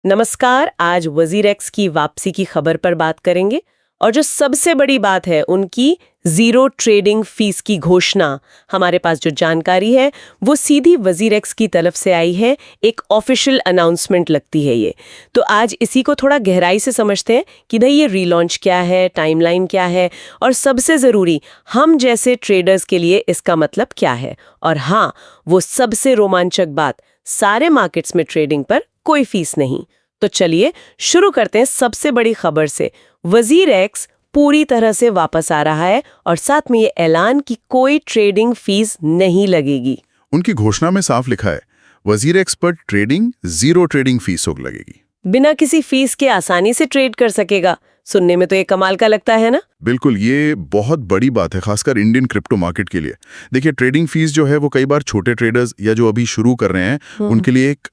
नमस्कार। आज वजीरेक्स की वापसी की खबर पर बात करेंगे और जो सबसे बड़ी बात है उनकी जीरो ट्रेडिंग फीस की घोषणा। हमारे पास जो जानकारी है वो सीधी वजीरेक्स की तरफ से आई है, एक ऑफिशियल अनाउंसमेंट लगती है ये। तो आज इसी को थोड़ा गहराई से समझते हैं कि भाई ये रीलॉन्च क्या है, टाइमलाइन क्या है और सबसे ज़रूरी हम जैसे ट्रेडर्स के लिए इसका मतलब क्या है। और हाँ, वो सबसे रोमांचक बात, सारे मार्केट्स में ट्रेडिंग पर कोई फीस नहीं। तो चलिए शुरू करते हैं सबसे बड़ी खबर से। वजीरेक्स पूरी तरह से वापस आ रहा है और साथ में ये ऐलान कि कोई ट्रेडिंग फीस नहीं लगेगी। उनकी घोषणा में साफ लिखा है, वजीरेक्स पर ट्रेडिंग जीरो ट्रेडिंग फीस लगेगी। बिना किसी फीस के आसानी से ट्रेड कर सकेगा। सुनने में तो ये कमाल का लगता है ना। बिल्कुल, ये बहुत बड़ी बात है, खासकर इंडियन क्रिप्टो मार्केट के लिए। देखिए, ट्रेडिंग फीस जो है वो कई बार छोटे ट्रेडर्स या जो अभी शुरू कर रहे हैं उनके लिए एक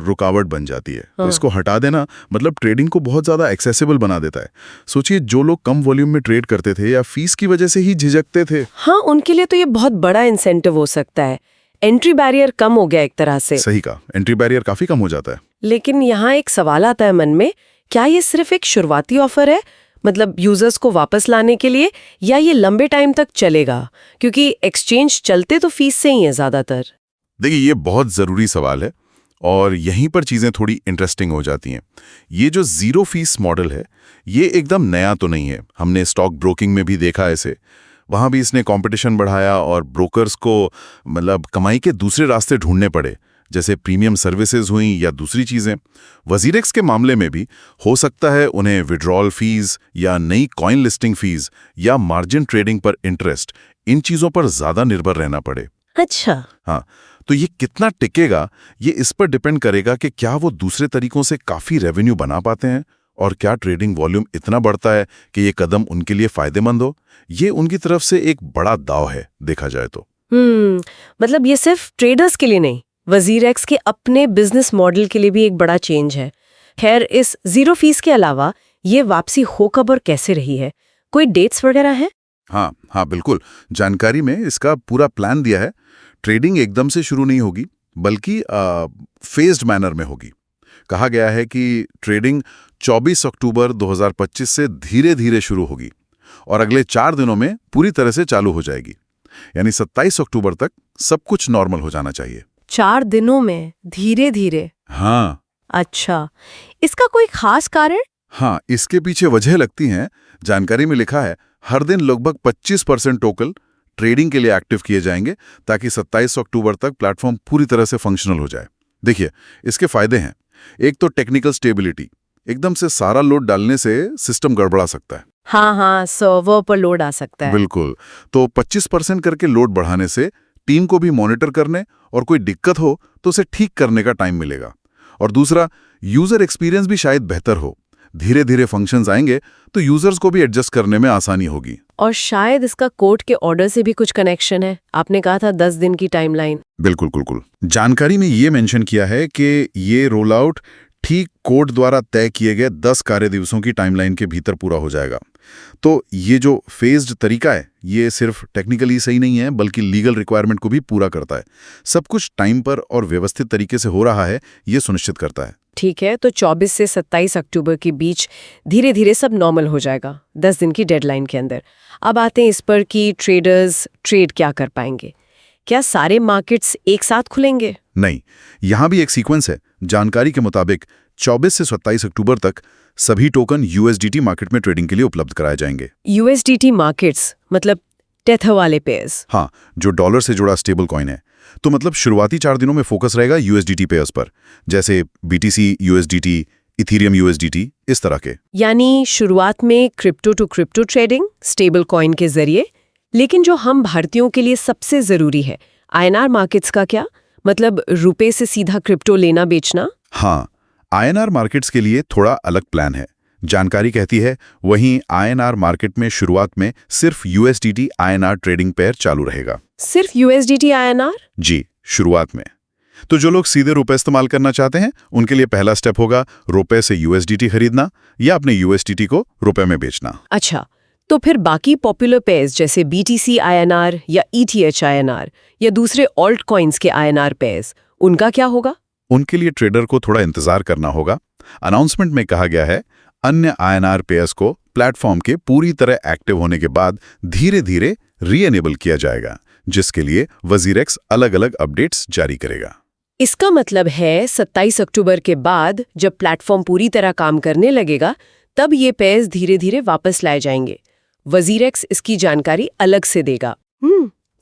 रुकावट बन जाती है। तो इसको हटा देना मतलब ट्रेडिंग को बहुत ज्यादा एक्सेसिबल बना देता है। सोचिए, जो लोग कम वॉल्यूम में ट्रेड करते थे या फीस की वजह से ही झिझकते थे, हाँ, उनके लिए तो ये बहुत बड़ा इंसेंटिव हो सकता है। एंट्री बैरियर कम हो गया एक तरह से। सही कहा, एंट्री बैरियर काफी कम हो जाता है। लेकिन यहाँ एक सवाल आता है मन में, क्या ये सिर्फ एक शुरुआती ऑफर है, मतलब यूजर्स को वापस लाने के लिए, या ये लंबे टाइम तक चलेगा? क्योंकि एक्सचेंज चलते तो फीस से ही है ज्यादातर। देखिए, ये बहुत जरूरी सवाल है और यहीं पर चीजें थोड़ी इंटरेस्टिंग हो जाती हैं। ये जो जीरो फीस मॉडल है, ये एकदम नया तो नहीं है। हमने स्टॉक ब्रोकिंग में भी देखा ऐसे। वहां भी इसने कंपटीशन बढ़ाया और ब्रोकर्स को मतलब कमाई के दूसरे रास्ते ढूंढने पड़े, जैसे प्रीमियम सर्विसेज हुई या दूसरी चीजें। वजीरेक्स के मामले में भी हो सकता है उन्हें विड्रॉल फीस या नई कॉइन लिस्टिंग फीस या मार्जिन ट्रेडिंग पर इंटरेस्ट, इन चीजों पर ज्यादा निर्भर रहना पड़े। अच्छा। हाँ, तो ये कितना टिकेगा, ये इस पर डिपेंड करेगा कि क्या वो दूसरे तरीकों से काफी रेवेन्यू बना पाते हैं और क्या ट्रेडिंग वॉल्यूम इतना बढ़ता है कि ये कदम उनके लिए फायदेमंद हो। ये उनकी तरफ से एक बड़ा दाव है, देखा जाए तो। मतलब ये सिर्फ ट्रेडर्स के लिए नहीं, वजीरेक्स के अपने बिजनेस मॉडल के लिए भी एक बड़ा चेंज है। खैर, इस जीरो फीस के अलावा ये वापसी हो कब और कैसे रही है? कोई डेट्स वगैरह है? हाँ, बिल्कुल। जानकारी में इसका पूरा प्लान दिया है। ट्रेडिंग एकदम से शुरू नहीं होगी, बल्कि फेज्ड मैनर में होगी। कहा गया है कि ट्रेडिंग 24 अक्टूबर 2025 से धीरे धीरे शुरू होगी और अगले 4 दिनों में पूरी तरह से चालू हो जाएगी। यानी 27 अक्टूबर तक सब कुछ नॉर्मल हो जाना चाहिए। 4 दिनों में धीरे धीरे? हाँ। अच्छा, इसका कोई खास कारण? हाँ, इसके पीछे वजह लगती हैं। जानकारी में लिखा है, हर दिन लगभग 25% टोकन ट्रेडिंग के लिए एक्टिव किए जाएंगे ताकि 27 अक्टूबर तक प्लेटफॉर्म पूरी तरह से फंक्शनल हो जाए। देखिए, इसके फायदे हैं। एक तो टेक्निकल स्टेबिलिटी, एकदम से सारा लोड डालने से सिस्टम गड़बड़ा सकता है। हाँ, सर्वर पर लोड आ सकता है। बिल्कुल। तो 25% करके लोड बढ़ाने से टीम को भी मॉनिटर करने और कोई दिक्कत हो तो उसे ठीक करने का टाइम मिलेगा। और दूसरा, यूजर एक्सपीरियंस भी शायद बेहतर हो। धीरे धीरे फंक्शंस आएंगे तो यूजर्स को भी एडजस्ट करने में आसानी होगी। और शायद इसका कोर्ट के ऑर्डर से भी कुछ कनेक्शन है। आपने कहा था 10 दिन की टाइमलाइन। बिल्कुल। जानकारी में ये मेंशन किया है कि ये रोल आउट ठीक कोर्ट द्वारा तय किए गए 10 कार्य दिवसों की टाइमलाइन के भीतर पूरा हो जाएगा। तो ये जो फेज्ड तरीका है, ये सिर्फ टेक्निकली सही नहीं है, बल्कि लीगल रिक्वायरमेंट को भी पूरा करता है। सब कुछ टाइम पर और व्यवस्थित तरीके से हो रहा है, ये सुनिश्चित करता है। ठीक है, तो 24 से 27 अक्टूबर के बीच धीरे धीरे सब नॉर्मल हो जाएगा, 10 दिन की डेडलाइन के अंदर। अब आते हैं इस पर कि ट्रेडर्स ट्रेड क्या कर पाएंगे। क्या सारे मार्केट्स एक साथ खुलेंगे? नहीं, यहां भी एक सीक्वेंस है। जानकारी के मुताबिक 24 से 27 अक्टूबर तक सभी टोकन यूएसडीटी मार्केट में ट्रेडिंग के लिए उपलब्ध कराए जाएंगे। यूएसडीटी मार्केट्स मतलब टेथर वाले पेयर्स? हाँ, जो डॉलर से जुड़ा स्टेबल कॉइन है। तो मतलब शुरुआती 4 दिनों में फोकस रहेगा यूएसडीटी पेयर्स पर, जैसे बीटीसी यूएसडीटी, इथेरियम यूएसडीटी, इस तरह के। यानी शुरुआत में crypto to crypto trading stable coin के जरिए। लेकिन जो हम भारतीयों के लिए सबसे जरूरी है, आईएनआर मार्केट्स का क्या? मतलब रुपए से सीधा क्रिप्टो लेना बेचना? हाँ, आईएनआर मार्केट्स के लिए थोड़ा अलग प्लान है। जानकारी कहती है, वहीं आईएनआर मार्केट में शुरुआत में सिर्फ यूएसडीटी आईएनआर ट्रेडिंग पेयर चालू रहेगा। सिर्फ यूएसडीटी आईएनआर? जी, शुरुआत में। तो जो लोग सीधे रुपए इस्तेमाल करना चाहते हैं, उनके लिए पहला स्टेप होगा रुपए से यूएसडीटी खरीदना या अपने यूएसडीटी को रुपए में बेचना। अच्छा, तो फिर बाकी पॉपुलर पेयर्स जैसे बीटीसी आईएनआर या ईटीएच आईएनआर या दूसरे ऑल्ट कॉइन्स के आईएनआर पेयर्स, उनका क्या होगा? उनके लिए ट्रेडर को थोड़ा इंतजार करना होगा। अनाउंसमेंट में कहा गया है अन्य INR पेयर्स को प्लेटफॉर्म के पूरी तरह एक्टिव होने के बाद धीरे धीरे री-एनेबल किया जाएगा, जिसके लिए WazirX अलग-अलग अपडेट्स जारी करेगा। इसका मतलब है 27 अक्टूबर के बाद जब प्लेटफॉर्म पूरी तरह काम करने लगेगा, तब ये पेयर्स धीरे धीरे वापस लाए जाएंगे। WazirX इसकी जानकारी अलग से देगा।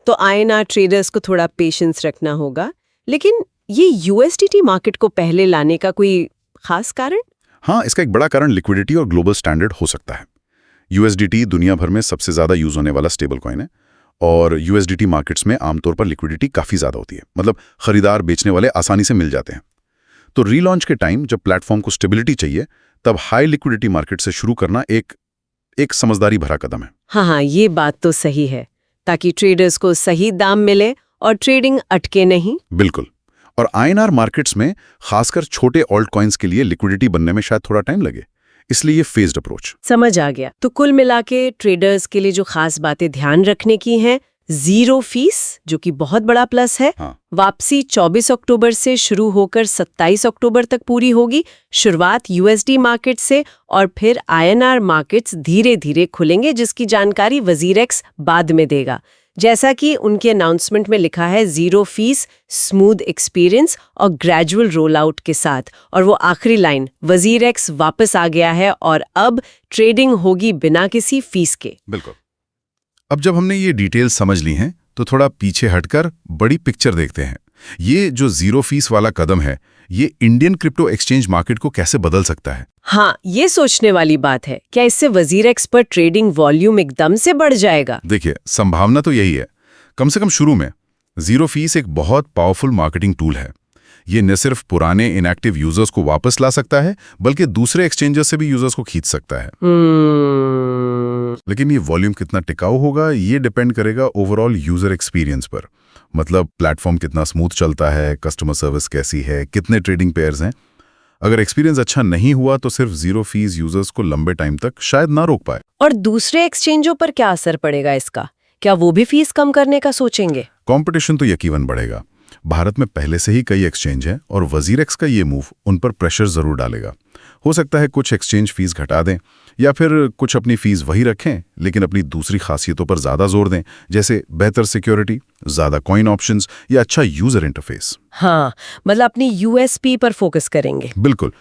तो INR ट्रेडर्स को थोड़ा पेशेंस रखना होगा। लेकिन ये USDT मार्केट को पहले लाने का कोई खास कारण? हाँ, इसका एक बड़ा कारण लिक्विडिटी और ग्लोबल स्टैंडर्ड हो सकता है। USDT दुनिया भर में सबसे ज़्यादा यूज होने वाला स्टेबल कॉइन है और USDT मार्केट्स में आमतौर पर लिक्विडिटी काफ़ी ज़्यादा होती है, मतलब खरीदार बेचने वाले आसानी से मिल जाते हैं। तो रीलॉन्च के टाइम जब प्लेटफॉर्म को स्टेबिलिटी चाहिए, तब हाई लिक्विडिटी मार्केट से शुरू करना एक समझदारी भरा कदम है। हाँ, ये बात तो सही है, ताकि ट्रेडर्स को सही दाम मिले और ट्रेडिंग अटके नहीं। बिल्कुल। और INR मार्केट्स में खासकर छोटे ऑल्ट कॉइन्स के लिए लिक्विडिटी बनने में शायद थोड़ा टाइम लगे, इसलिए ये फेज्ड अप्रोच। समझ आ गया। तो कुल मिला के ट्रेडर्स के लिए जो खास बातें ध्यान रखने की हैं, 0 फीस, जो कि बहुत बड़ा प्लस है। हाँ। वापसी 24 अक्टूबर से शुरू होकर 27 अक्टूबर तक पूरी होगी। शुरुआत USD मार्केट से और फिर INR मार्केट्स धीरे धीरे खुलेंगे, जिसकी जानकारी WazirX बाद में देगा। जैसा कि उनके अनाउंसमेंट में लिखा है, 0 फीस, स्मूथ एक्सपीरियंस और ग्रेजुअल रोल आउट के साथ। और वो आखिरी लाइन, WazirX वापस आ गया है और अब ट्रेडिंग होगी बिना किसी फीस के। बिल्कुल। अब जब हमने ये डिटेल्स समझ ली हैं, तो थोड़ा पीछे हटकर बड़ी पिक्चर देखते हैं। ये जो 0 फीस वाला कदम है, ये इंडियन क्रिप्टो एक्सचेंज मार्केट को कैसे बदल सकता है? हाँ, ये सोचने वाली बात है। क्या इससे WazirX पर ट्रेडिंग वॉल्यूम एकदम से बढ़ जाएगा? देखिए, संभावना तो यही है। कम से कम शुरू में 0 फीस एक बहुत पावरफुल मार्केटिंग टूल है। ये न सिर्फ पुराने इनएक्टिव यूजर्स को वापस ला सकता है, बल्कि दूसरे एक्सचेंजर्स से भी यूजर्स को खींच सकता है। लेकिन ये वॉल्यूम कितना टिकाऊ होगा, ये डिपेंड करेगा ओवरऑल यूजर एक्सपीरियंस पर। मतलब प्लेटफॉर्म कितना स्मूथ चलता है, कस्टमर सर्विस कैसी है, कितने ट्रेडिंग पेयर्स हैं। अगर एक्सपीरियंस अच्छा नहीं हुआ तो सिर्फ 0 फीस यूजर्स को लंबे टाइम तक शायद ना रोक पाए। और दूसरे एक्सचेंजों पर क्या असर पड़ेगा इसका? क्या वो भी फीस कम करने का सोचेंगे? कंपटीशन तो यकीनन बढ़ेगा। भारत में पहले से ही कई एक्सचेंज हैं और WazirX का ये मूव उन पर प्रेशर जरूर डालेगा। हो सकता है कुछ एक्सचेंज फीस घटा दें या फिर कुछ अपनी फीस वही रखें, लेकिन अपनी दूसरी खासियतों पर ज्यादा जोर दें, जैसे बेहतर सिक्योरिटी, ज्यादा कॉइन ऑप्शंस या अच्छा यूजर इंटरफेस। हाँ, मतलब अपनी USP पर फोकस करेंगे। बिल्कुल।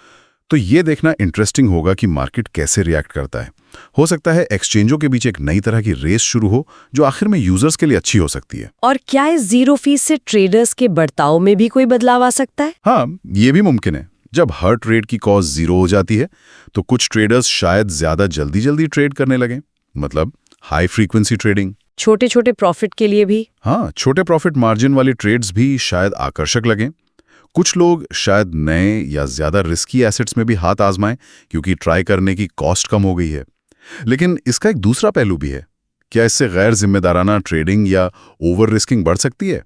तो ये देखना इंटरेस्टिंग होगा कि मार्केट कैसे रिएक्ट करता है। हो सकता है एक्सचेंजों के बीच एक नई तरह की रेस शुरू हो, जो आखिर में यूजर्स के लिए अच्छी हो सकती है। और क्या इस 0 फीस से ट्रेडर्स के बर्ताव में भी कोई बदलाव आ सकता है? हाँ, ये भी मुमकिन है। जब हर ट्रेड की कॉस्ट 0 हो जाती है, तो कुछ ट्रेडर्स शायद ज्यादा जल्दी ट्रेड करने लगे, मतलब हाई फ्रीक्वेंसी ट्रेडिंग। छोटे छोटे प्रॉफिट के लिए भी? हाँ, छोटे प्रॉफिट मार्जिन वाले ट्रेड्स भी शायद आकर्षक लगें। कुछ लोग शायद नए या ज्यादा रिस्की एसेट्स में भी हाथ आजमाएं, क्योंकि ट्राई करने की कॉस्ट कम हो गई है। लेकिन इसका एक दूसरा पहलू भी है। क्या इससे गैर जिम्मेदाराना ट्रेडिंग या ओवर रिस्किंग बढ़ सकती है?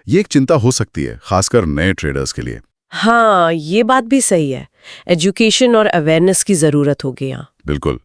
ये एक चिंता हो सकती है, खासकर नए ट्रेडर्स के लिए। हाँ, ये बात भी सही है। एजुकेशन और अवेयरनेस की जरूरत होगी यहाँ। बिल्कुल।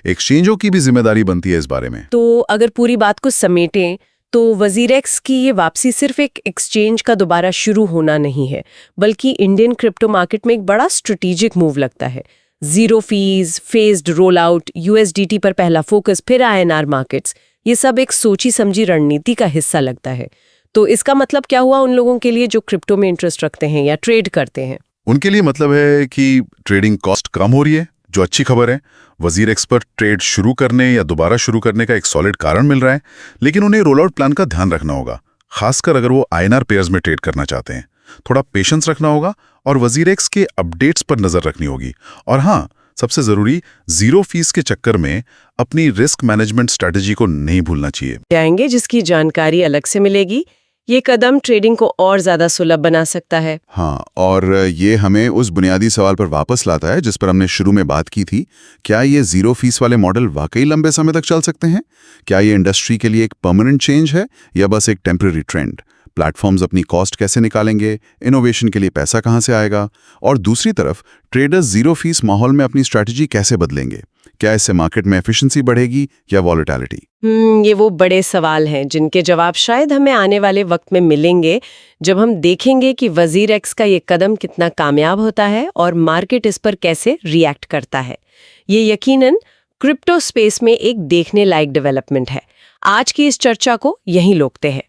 एक्सचेंजों की भी जिम्मेदारी बनती है इस बारे में। तो अगर पूरी बात को समेटें तो WazirX की ये वापसी सिर्फ एक एक्सचेंज का दोबारा शुरू होना नहीं है, बल्कि इंडियन क्रिप्टो मार्केट में एक बड़ा स्ट्रेटेजिक मूव लगता है। 0 fees, phased roll out, USDT पर पहला फोकस, फिर INR मार्केट्स, ये सब एक सोची समझी रणनीति का हिस्सा लगता है। तो इसका मतलब क्या हुआ उन लोगों के लिए जो क्रिप्टो में इंटरेस्ट रखते हैं या ट्रेड करते हैं? उनके लिए मतलब है कि ट्रेडिंग कॉस्ट कम हो रही है, जो अच्छी खबर है। WazirX पर ट्रेड शुरू करने या दोबारा शुरू करने का एक सॉलिड कारण मिल रहा है, लेकिन उन्हें रोल आउट प्लान का ध्यान रखना होगा, खासकर अगर वो INR पेयर्स में ट्रेड करना चाहते हैं। थोड़ा पेशेंस रखना होगा और WazirX के अपडेट्स पर नजर रखनी होगी। और हाँ, सबसे जरूरी, 0 फीस के चक्कर में अपनी रिस्क मैनेजमेंट स्ट्रेटेजी को नहीं भूलना चाहिए। जाएंगे जिसकी जानकारी अलग से मिलेगी। ये कदम ट्रेडिंग को और ज्यादा सुलभ बना सकता है। हाँ, और ये हमें उस बुनियादी सवाल पर वापस लाता है जिस पर हमने शुरू में बात की थी। क्या ये 0 फीस वाले मॉडल वाकई लंबे समय तक चल सकते हैं? क्या ये इंडस्ट्री के लिए एक परमानेंट चेंज है या बस एक टेम्पररी ट्रेंड? प्लेटफॉर्म्स अपनी कॉस्ट कैसे निकालेंगे? इनोवेशन के लिए पैसा कहाँ से आएगा? और दूसरी तरफ ट्रेडर्स 0 फीस माहौल में अपनी स्ट्रैटेजी कैसे बदलेंगे? क्या इससे मार्केट में एफिशिएंसी बढ़ेगी या वॉलेटिलिटी? ये वो बड़े सवाल हैं जिनके जवाब शायद हमें आने वाले वक्त में मिलेंगे, जब हम देखेंगे कि वजीर एक्स का ये कदम कितना कामयाब होता है और मार्केट इस पर कैसे रिएक्ट करता है। ये यकीनन क्रिप्टो स्पेस में एक देखने लायक डेवलपमेंट है। आज की इस चर्चा को यहीं रोकते हैं।